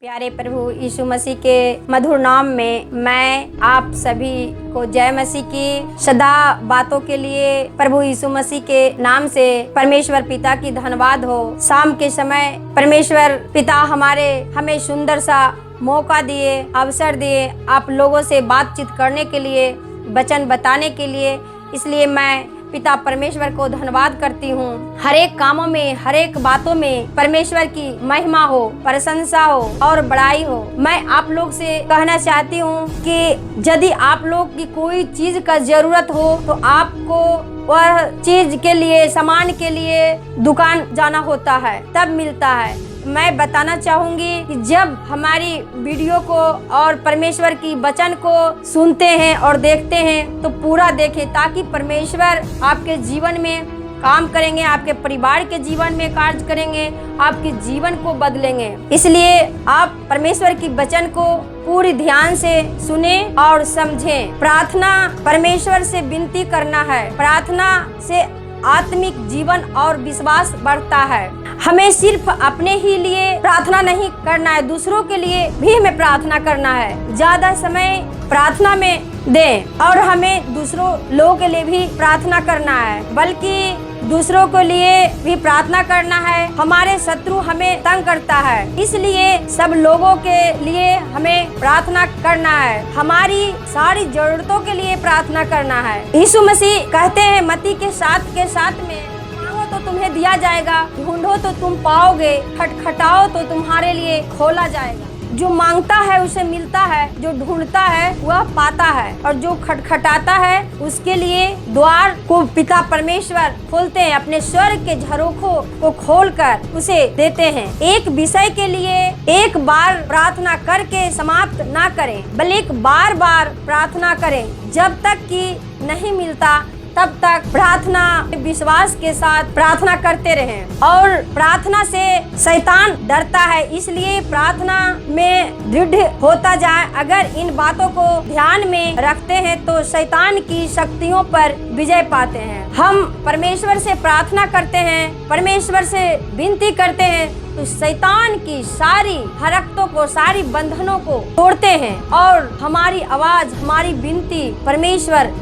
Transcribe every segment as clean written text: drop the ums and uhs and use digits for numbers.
प्यारे प्रभु यीशु मसीह के मधुर नाम में मैं आप सभी को जय मसीह की सदा बातों के लिए प्रभु यीशु मसीह के नाम से परमेश्वर पिता की धन्यवाद हो। शाम के समय परमेश्वर पिता हमें सुंदर सा मौका दिए, अवसर दिए आप लोगों से बातचीत करने के लिए, वचन बताने के लिए। इसलिए मैं पिता परमेश्वर को धन्यवाद करती हूँ। हर एक कामों में, हर एक बातों में परमेश्वर की महिमा हो, प्रशंसा हो और बड़ाई हो। मैं आप लोग से कहना चाहती हूँ कि यदि आप लोग की कोई चीज का जरूरत हो तो आपको वह चीज के लिए, सामान के लिए दुकान जाना होता है, तब मिलता है। मैं बताना चाहूंगी कि जब हमारी वीडियो को और परमेश्वर की वचन को सुनते हैं और देखते हैं तो पूरा देखें, ताकि परमेश्वर आपके जीवन में काम करेंगे, आपके परिवार के जीवन में कार्य करेंगे, आपके जीवन को बदलेंगे। इसलिए आप परमेश्वर की वचन को पूरी ध्यान से सुने और समझें। प्रार्थना परमेश्वर से विनती करना है। प्रार्थना से आत्मिक जीवन और विश्वास बढ़ता है। हमें सिर्फ अपने ही लिए प्रार्थना नहीं करना है, दूसरों के लिए भी हमें प्रार्थना करना है। ज्यादा समय प्रार्थना में दें और हमें दूसरों लोगों के लिए भी प्रार्थना करना है, बल्कि दूसरों के लिए भी प्रार्थना करना है। हमारे शत्रु हमें तंग करता है, इसलिए सब लोगों के लिए हमें प्रार्थना करना है। हमारी सारी जरूरतों के लिए प्रार्थना करना है। यीशु मसीह कहते हैं मत्ती के 7 में, मांगो तो तुम्हें दिया जाएगा, ढूंढो तो तुम पाओगे, खटखटाओ तो तुम्हारे लिए खोला जाएगा। जो मांगता है उसे मिलता है, जो ढूंढता है वह पाता है, और जो खटखटाता है उसके लिए द्वार को पिता परमेश्वर खोलते हैं। अपने स्वर्ग के झरोखों को खोलकर उसे देते हैं। एक विषय के लिए एक बार प्रार्थना करके समाप्त ना करें, बल्कि बार बार प्रार्थना करें। जब तक कि नहीं मिलता तब तक प्रार्थना विश्वास के साथ प्रार्थना करते रहें। और प्रार्थना से शैतान डरता है, इसलिए प्रार्थना में दृढ़ होता जाए। अगर इन बातों को ध्यान में रखते हैं तो शैतान की शक्तियों पर विजय पाते हैं। हम परमेश्वर से प्रार्थना करते हैं, परमेश्वर से विनती करते हैं तो शैतान की सारी हरकतों को, सारी बंधनों को तोड़ते हैं और हमारी आवाज, हमारी विनती परमेश्वर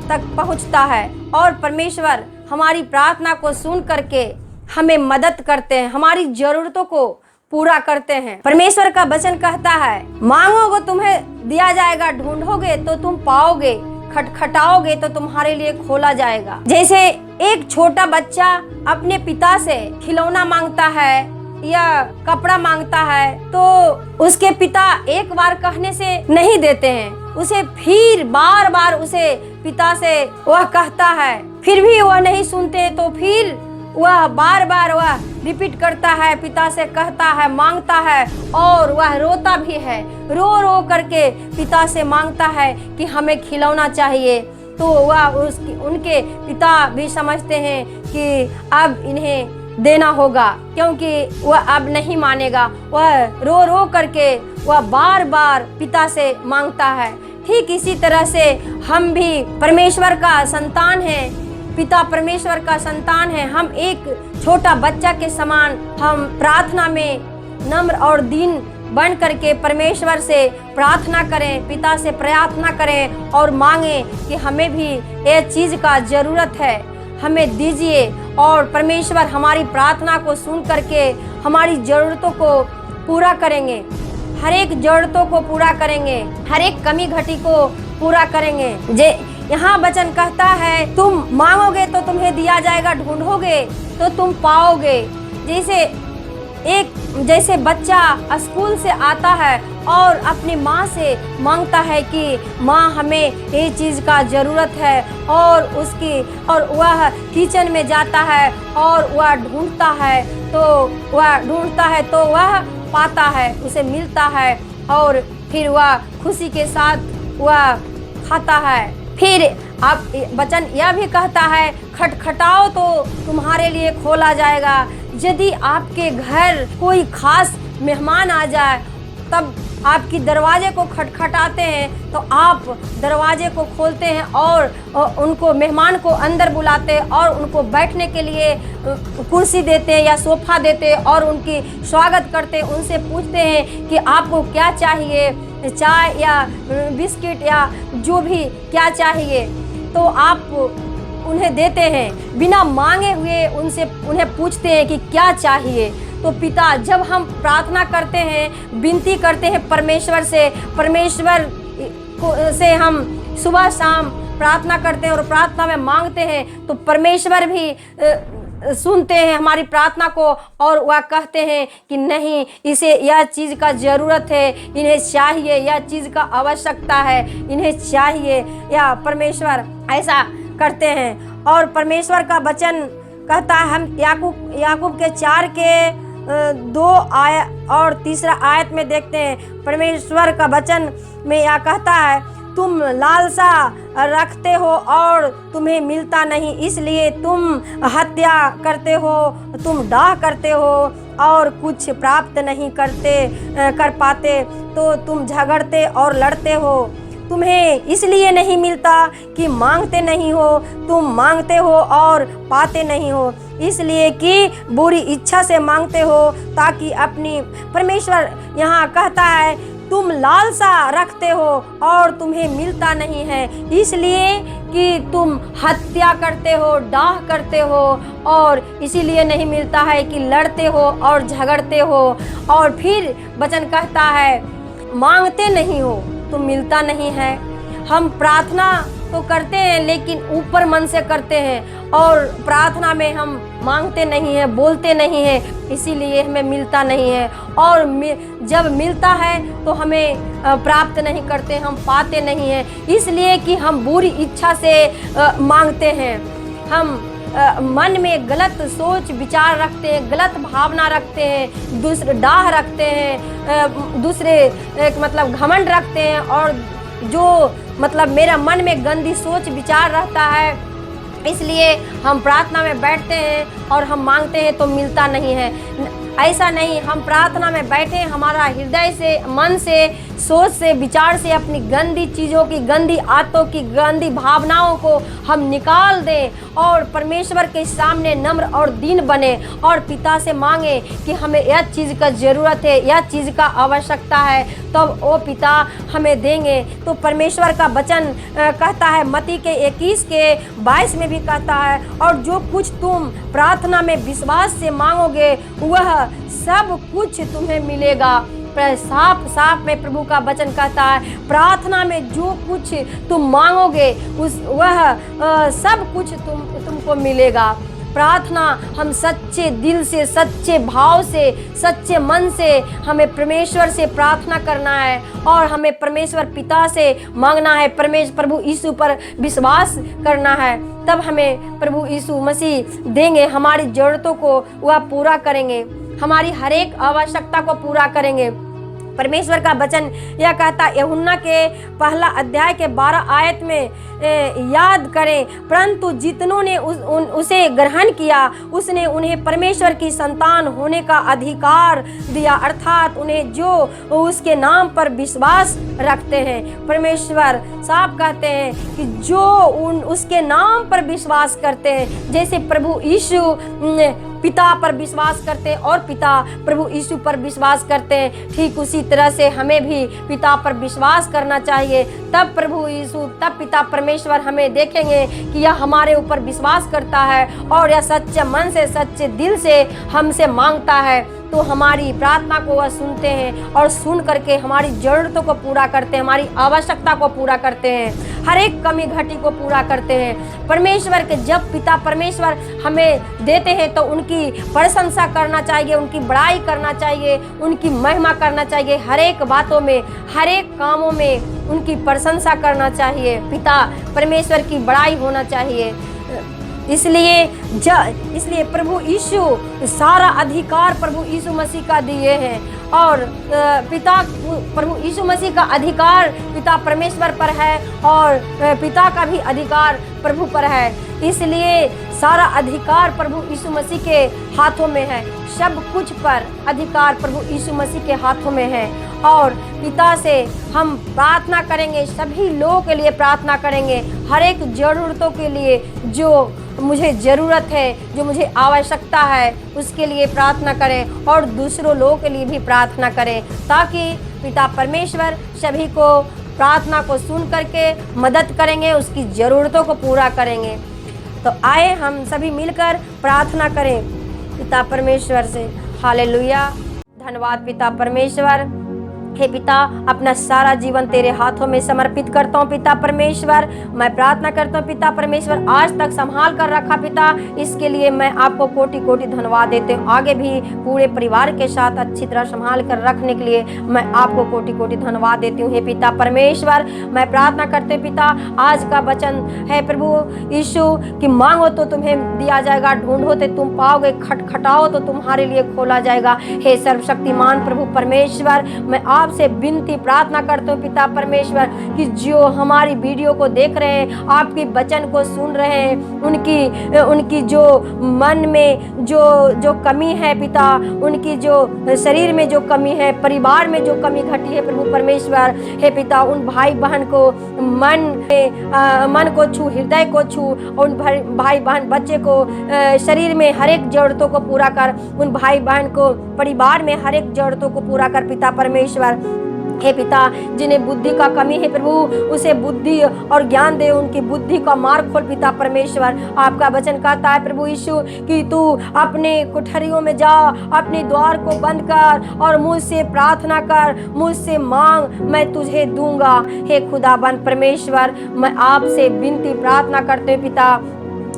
तक पहुंचता है, और परमेश्वर हमारी प्रार्थना को सुन करके हमें मदद करते हैं, हमारी जरूरतों को पूरा करते हैं। परमेश्वर का वचन कहता है, मांगोगे तुम्हें दिया जाएगा, ढूंढोगे तो तुम पाओगे, खटखटाओगे तो तुम्हारे लिए खोला जाएगा। जैसे एक छोटा बच्चा अपने पिता से खिलौना मांगता है या कपड़ा मांगता है तो उसके पिता एक बार कहने से नहीं देते हैं, उसे फिर बार बार उसे पिता से वह कहता है, फिर भी वह नहीं सुनते तो फिर वह बार बार वह रिपीट करता है, पिता से कहता है, मांगता है, और वह रोता भी है। रो रो करके पिता से मांगता है कि हमें खिलौना चाहिए। तो वह उनके पिता भी समझते हैं कि अब इन्हें देना होगा, क्योंकि वह अब नहीं मानेगा। वह रो रो करके वह बार बार पिता से मांगता है। ठीक इसी तरह से हम भी परमेश्वर का संतान हैं, पिता परमेश्वर का संतान है। हम एक छोटा बच्चा के समान हम प्रार्थना में नम्र और दीन बन करके परमेश्वर से प्रार्थना करें, पिता से प्रार्थना करें और मांगे कि हमें भी ये चीज का जरूरत है, हमें दीजिए। और परमेश्वर हमारी प्रार्थना को सुन करके हमारी जरूरतों को पूरा करेंगे, हर एक जरूरतों को पूरा करेंगे, हर एक कमी घटी को पूरा करेंगे। यहाँ वचन कहता है, तुम मांगोगे तो तुम्हें दिया जाएगा, ढूंढोगे तो तुम पाओगे। जैसे बच्चा स्कूल से आता है और अपनी माँ से मांगता है कि माँ हमें ये चीज़ का ज़रूरत है, और वह किचन में जाता है और वह ढूंढता है तो वह पाता है, उसे मिलता है, और फिर वह खुशी के साथ वह खाता है। फिर अब वचन यह भी कहता है, खटखटाओ तो तुम्हारे लिए खोला जाएगा। यदि आपके घर कोई खास मेहमान आ जाए तब आपकी दरवाजे को खटखटाते हैं तो आप दरवाजे को खोलते हैं और उनको मेहमान को अंदर बुलाते हैं और उनको बैठने के लिए कुर्सी देते हैं या सोफा देते हैं और उनकी स्वागत करते हैं। उनसे पूछते हैं कि आपको क्या चाहिए, चाय या बिस्किट या जो भी क्या चाहिए, तो आप उन्हें देते हैं। बिना मांगे हुए उन्हें पूछते हैं कि क्या चाहिए। तो पिता, जब हम प्रार्थना करते हैं, विनती करते हैं परमेश्वर से हम सुबह शाम प्रार्थना करते हैं और प्रार्थना में मांगते हैं, तो परमेश्वर भी सुनते हैं हमारी प्रार्थना को और वह कहते हैं कि नहीं, इसे यह चीज़ का ज़रूरत है, इन्हें चाहिए, यह चीज़ का आवश्यकता है, इन्हें चाहिए। या परमेश्वर ऐसा करते हैं। और परमेश्वर का वचन कहता है, हम याकूब के 4 के 2 आयत और 3 आयत में देखते हैं। परमेश्वर का वचन में यह कहता है, तुम लालसा रखते हो और तुम्हें मिलता नहीं, इसलिए तुम हत्या करते हो, तुम डाह करते हो और कुछ प्राप्त नहीं कर पाते, तो तुम झगड़ते और लड़ते हो। तुम्हें इसलिए नहीं मिलता कि मांगते नहीं हो, तुम मांगते हो और पाते नहीं हो, इसलिए कि बुरी इच्छा से मांगते हो ताकि अपनी। परमेश्वर यहाँ कहता है, तुम लालसा रखते हो और तुम्हें मिलता नहीं है, इसलिए कि तुम हत्या करते हो, डाह करते हो और इसीलिए नहीं मिलता है कि लड़ते हो और झगड़ते हो। और फिर वचन कहता है, मांगते नहीं हो तो मिलता नहीं है। हम प्रार्थना तो करते हैं लेकिन ऊपर मन से करते हैं और प्रार्थना में हम मांगते नहीं हैं, बोलते नहीं हैं, इसीलिए हमें मिलता नहीं है। और जब मिलता है तो हमें प्राप्त नहीं करते, हम पाते नहीं हैं, इसलिए कि हम बुरी इच्छा से मांगते हैं। हम मन में गलत सोच विचार रखते हैं, गलत भावना रखते हैं, दूसरे डाह रखते हैं, दूसरे मतलब घमंड रखते हैं, और जो मतलब मेरा मन में गंदी सोच विचार रहता है, इसलिए हम प्रार्थना में बैठते हैं और हम मांगते हैं तो मिलता नहीं है। ऐसा नहीं, हम प्रार्थना में बैठे, हमारा हृदय से, मन से, सोच से, विचार से अपनी गंदी चीज़ों की, गंदी आदतों की, गंदी भावनाओं को हम निकाल दें और परमेश्वर के सामने नम्र और दीन बने और पिता से मांगे कि हमें यह चीज़ का ज़रूरत है, यह चीज़ का आवश्यकता है, तब वो पिता हमें देंगे। तो परमेश्वर का वचन कहता है, मत्ती के 21 के 22 में भी कहता है, और जो कुछ तुम प्रार्थना में विश्वास से मांगोगे वह सब कुछ तुम्हें मिलेगा। साफ में प्रभु का वचन कहता है, प्रार्थना में जो कुछ तुम मांगोगे वह सब कुछ तुमको मिलेगा। प्रार्थना हम सच्चे दिल से, सच्चे भाव से, सच्चे मन से हमें परमेश्वर से प्रार्थना करना है और हमें परमेश्वर पिता से मांगना है, प्रभु यीशु पर विश्वास करना है, तब हमें प्रभु यीशु मसीह देंगे, हमारी ज़रूरतों को वह पूरा करेंगे, हमारी हर एक आवश्यकता को पूरा करेंगे। परमेश्वर का वचन यह कहता, यूहन्ना के 1 अध्याय के 12 आयत में याद करें, परंतु जितनों ने उसे ग्रहण किया उसने उन्हें परमेश्वर की संतान होने का अधिकार दिया, अर्थात उन्हें जो उसके नाम पर विश्वास रखते हैं। परमेश्वर साफ कहते हैं कि जो उसके नाम पर विश्वास करते हैं, जैसे प्रभु यीशु पिता पर विश्वास करते हैं और पिता प्रभु यीशु पर विश्वास करते हैं, ठीक उसी तरह से हमें भी पिता पर विश्वास करना चाहिए। तब प्रभु यीशु, तब पिता परमेश्वर हमें देखेंगे कि यह हमारे ऊपर विश्वास करता है और यह सच्चे मन से, सच्चे दिल से हमसे मांगता है, तो हमारी प्रार्थना को वह सुनते हैं और सुन करके हमारी ज़रूरतों को पूरा करते हैं, हमारी आवश्यकता को पूरा करते हैं, हर एक कमी घटी को पूरा करते हैं। परमेश्वर के जब पिता परमेश्वर हमें देते हैं तो उनकी प्रशंसा करना चाहिए, उनकी बड़ाई करना चाहिए, उनकी महिमा करना चाहिए, हर एक बातों में, हर एक कामों में उनकी प्रशंसा करना चाहिए, पिता परमेश्वर की बड़ाई होना चाहिए। इसलिए प्रभु यीशु सारा अधिकार प्रभु यीशु मसीह का दिए हैं और प्रभु यीशु मसीह का अधिकार पिता परमेश्वर पर है और पिता का भी अधिकार प्रभु पर है। इसलिए सारा अधिकार प्रभु यीशु मसीह के हाथों में है, सब कुछ पर अधिकार प्रभु यीशु मसीह के हाथों में है और पिता से हम प्रार्थना करेंगे, सभी लोगों के लिए प्रार्थना करेंगे, हर एक ज़रूरतों के लिए जो मुझे ज़रूरत है, जो मुझे आवश्यकता है, उसके लिए प्रार्थना करें और दूसरों लोगों के लिए भी प्रार्थना करें, ताकि पिता परमेश्वर सभी को प्रार्थना को सुन करके मदद करेंगे, उसकी ज़रूरतों को पूरा करेंगे। तो आए हम सभी मिलकर प्रार्थना करें पिता परमेश्वर से। हालेलुया। धन्यवाद पिता परमेश्वर। हे पिता, अपना सारा जीवन तेरे हाथों में समर्पित करता हूँ पिता परमेश्वर। मैं प्रार्थना करता हूँ पिता परमेश्वर, आज तक संभाल कर रखा पिता, इसके लिए मैं आपको कोटि कोटि धन्यवाद देते हूँ। आगे भी पूरे परिवार के साथ अच्छी तरह संभाल कर रखने के लिए मैं आपको कोटि कोटि धन्यवाद देती हूँ। हे पिता परमेश्वर, मैं प्रार्थना करते हूँ पिता, आज का वचन है प्रभु यीशु कि मांगो तो तुम्हें दिया जाएगा, ढूंढो तो तुम पाओगे, खटखटाओ तो तुम्हारे लिए खोला जाएगा। हे सर्वशक्तिमान प्रभु परमेश्वर, मैं आपसे विनती प्रार्थना करते हूँ पिता परमेश्वर कि जो हमारी वीडियो को देख रहे हैं, आपके वचन को सुन रहे हैं, उनकी जो मन में जो कमी है पिता, उनकी जो शरीर में जो कमी है, परिवार में जो कमी घटी है प्रभु परमेश्वर, हे पिता उन भाई बहन को मन को छू, हृदय को छू, उन भाई बहन बच्चे को शरीर में हर एक जरूरतों को पूरा कर, उन भाई बहन को परिवार में हर एक जरूरतों को पूरा कर पिता परमेश्वर। हे पिता, जिन्हें बुद्धि का कमी है प्रभु, उसे बुद्धि और ज्ञान दे, उनकी बुद्धि का मार्ग खोल पिता परमेश्वर। आपका वचन कहता है प्रभु यीशु कि तू अपने कोठरियों में जा, अपने द्वार को बंद कर और मुझसे प्रार्थना कर, मुझसे मांग, मैं तुझे दूंगा। हे खुदाबंद परमेश्वर, मैं आपसे विनती प्रार्थना करते हैं पिता।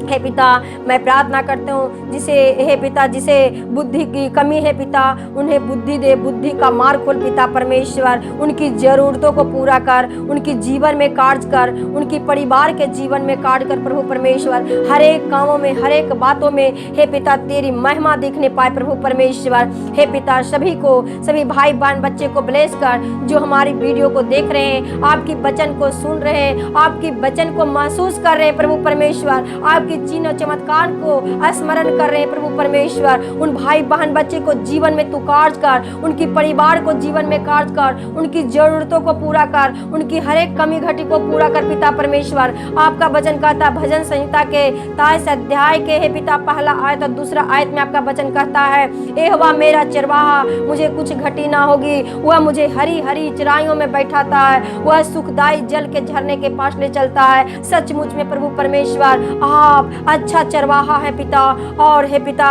हे पिता, मैं प्रार्थना करता हूँ जिसे बुद्धि की कमी है पिता, उन्हें बुद्धि दे, बुद्धि का मार्ग खोल पिता परमेश्वर। उनकी ज़रूरतों को पूरा कर, उनकी जीवन में कार्य कर, उनकी परिवार के जीवन में कार्य कर प्रभु परमेश्वर। हर एक कामों में, हर एक बातों में हे पिता तेरी महिमा दिखने पाए प्रभु परमेश्वर। हे पिता, सभी भाई बहन बच्चे को ब्लेस कर, जो हमारी वीडियो को देख रहे हैं, आपकी वचन को सुन रहे हैं, आपकी वचन को महसूस कर रहे हैं प्रभु परमेश्वर, आपकी चिन्ह चमत्कार को स्मरण कर रहे हैं प्रभु परमेश्वर। उन भाई बहन बच्चे को जीवन में तू कार्य कर, उनकी परिवार को जीवन में कार्य कर, उनकी जरूरतों को पूरा कर, उनकी हर एक कमी घटी को पूरा कर पिता परमेश्वर। आपका वचन कहता, भजन संहिता के 23 अध्याय के हे पिता पहला आयत और दूसरा आयत में आपका वचन कहता है, यहोवा मेरा चरवाहा, मुझे कुछ घटी ना होगी, वह मुझे हरी हरी चराइयों में बैठाता है, वह सुखदायी जल के झरने के पास ले चलता है। सचमुच में प्रभु परमेश्वर, आप अच्छा चरवाहा है पिता, और हे पिता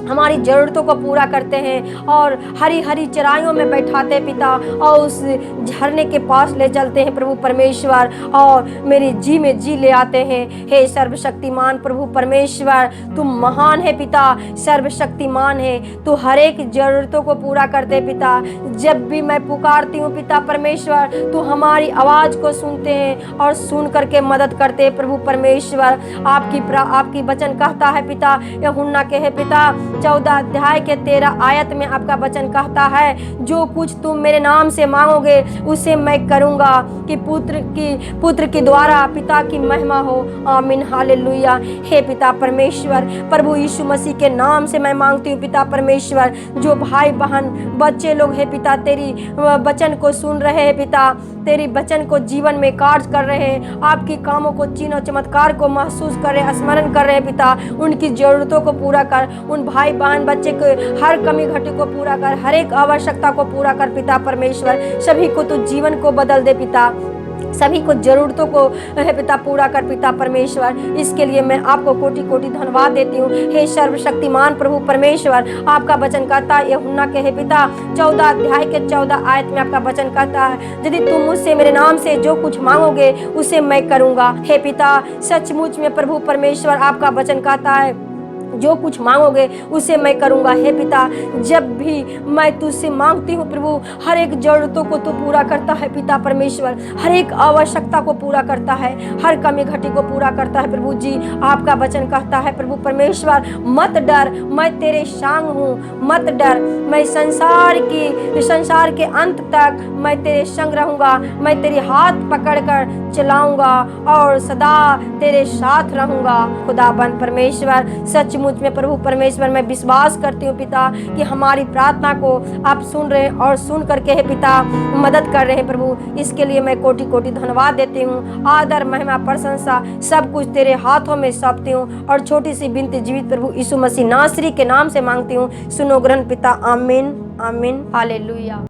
हमारी ज़रूरतों को पूरा करते हैं और हरी हरी चराइयों में बैठाते हैं पिता, और उस झरने के पास ले चलते हैं प्रभु परमेश्वर, और मेरे जी में जी ले आते हैं। हे सर्वशक्तिमान प्रभु परमेश्वर, तुम महान है पिता, सर्वशक्तिमान है, तू हर एक ज़रूरतों को पूरा करते पिता। जब भी मैं पुकारती हूँ पिता परमेश्वर, तू हमारी आवाज़ को सुनते हैं और सुन करके मदद करते हैं प्रभु परमेश्वर। आपकी वचन कहता है पिता, यूहन्ना के है पिता 14 अध्याय के 13 आयत में आपका वचन कहता है, जो कुछ तुम मेरे नाम से मांगोगे उसे मैं करूंगा, कि पुत्र के द्वारा पिता की महिमा हो। आमीन, हालेलुया। हे पिता परमेश्वर, प्रभु यीशु मसीह के नाम से मैं मांगती हूँ पिता परमेश्वर, जो भाई बहन बच्चे लोग हैं पिता, तेरी वचन को सुन रहे हैं पिता, तेरी वचन को जीवन में कार्य कर रहे हैं, आपकी कामों को, चिन्ह चमत्कार को महसूस कर रहे, स्मरण कर रहे हैं पिता, उनकी जरूरतों को पूरा कर, उन भाई बहन बच्चे को हर कमी घटी को पूरा कर, हर एक आवश्यकता को पूरा कर पिता परमेश्वर। सभी को तो जीवन को बदल दे पिता, सभी को जरूरतों को है पिता पूरा कर पिता परमेश्वर। इसके लिए मैं आपको कोटि कोटि धन्यवाद देती हूँ। हे सर्वशक्तिमान प्रभु परमेश्वर, आपका वचन कहता है यूहन्ना के है पिता 14 अध्याय के 14 आयत में आपका वचन कहता है, यदि तुम मुझसे मेरे नाम से जो कुछ मांगोगे उसे मैं करूँगा। हे पिता, सचमुच में प्रभु परमेश्वर, आपका वचन कहता है जो कुछ मांगोगे उसे मैं करूंगा। हे पिता, जब भी मैं तुझसे मांगती हूँ प्रभु, हर एक जरूरतों को तो पूरा करता है पिता परमेश्वर, हर एक आवश्यकता को पूरा करता है, हर कमी घटी को पूरा करता है प्रभु जी। आपका वचन कहता है प्रभु परमेश्वर, मत डर, मैं तेरे संग हूँ, मत डर, मैं संसार के अंत तक मैं तेरे संग रहूंगा, मैं तेरे हाथ पकड़कर चलाऊंगा और सदा तेरे साथ रहूंगा। खुदाबंद परमेश्वर, सच सचमुच में प्रभु परमेश्वर मैं विश्वास करती हूँ पिता कि हमारी प्रार्थना को आप सुन रहे हैं और सुन करके है पिता मदद कर रहे हैं प्रभु। इसके लिए मैं कोटि कोटि धन्यवाद देती हूँ। आदर महिमा प्रशंसा सब कुछ तेरे हाथों में सौंपती हूँ और छोटी सी विनती जीवित प्रभु यीशु मसीह नासरी के नाम से मांगती हूँ। सुनो ग्रहण पिता, आमीन आमीन, हालेलुया।